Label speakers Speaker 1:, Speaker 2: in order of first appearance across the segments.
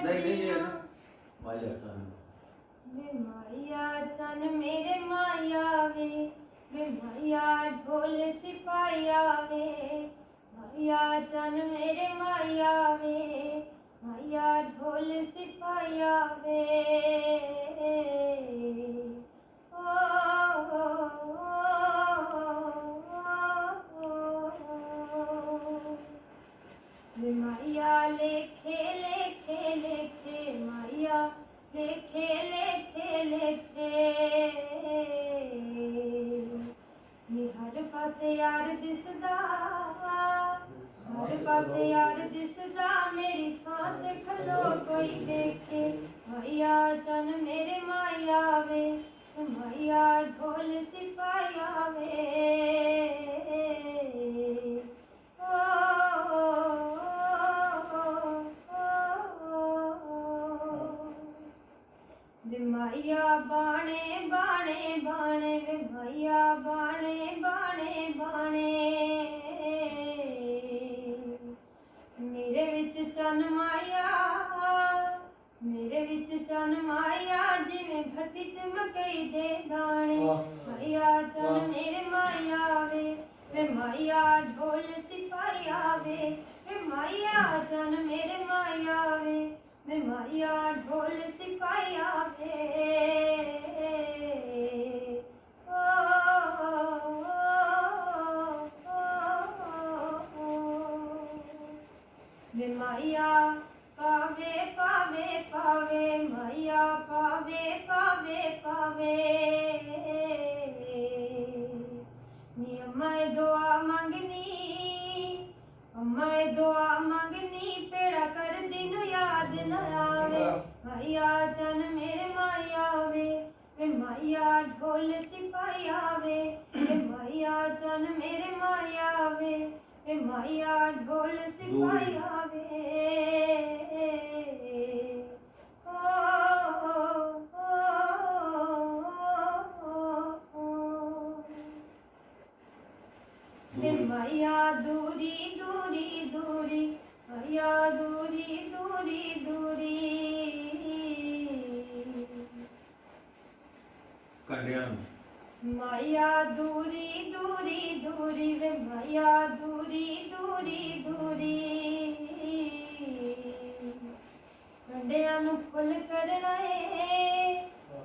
Speaker 1: नहीं नहीं ये माया चन
Speaker 2: वे माया चन मेरे माया वे माया ढोल सिपाया वे माया चन मेरे माया ढोल सिपाया वे माया लेखे लेखे लेखे माया लेखे लेखे लेखे ये हर पासे यार दिसदा हर पासे यार दिसदा मेरी थां ते खलो कोई देखे माया चन मेरे माया वे माया ढोल सिपाया वे माया बाणे बाणे बाणे वे माया बाणे बाणे बाणे मेरे विच चन माया मेरे विच चन माया जिवें भट्टी चमकई दे दाणे माया चन मेरे माया वे माया ढोल सिपाया वे माया चन मेरे माया वे माया ढोल सिपाया वे माया पावे पावे पावे माया पावे पावे पावे नी मैं दुआ मांगनी मैं दुआ मांगनी पेड़ा कर दिन याद न आवे माया चन मेरे माया वे माया ढोल सिपाया वे माया चन मेरे माया वे माया ढोल सिपाया वे माया दूरी दूरी दूरी माया दूरी दूरी दूरी
Speaker 1: कल्याण
Speaker 2: माया दूरी दूरी दूरी वे माया दूरी दूरी दूरी कंडियां नू फुल करना है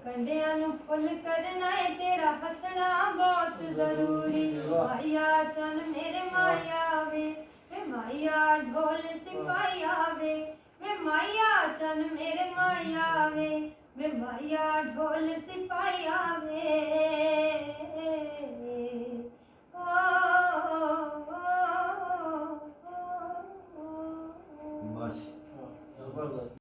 Speaker 2: कंडियां नू फुल करना है तेरा हसना बहुत जरूरी माया चन मेरे माया वे माया ढोल सिपाया वे माया चन मेरे माया वे माया ढोल सिपाया
Speaker 1: बस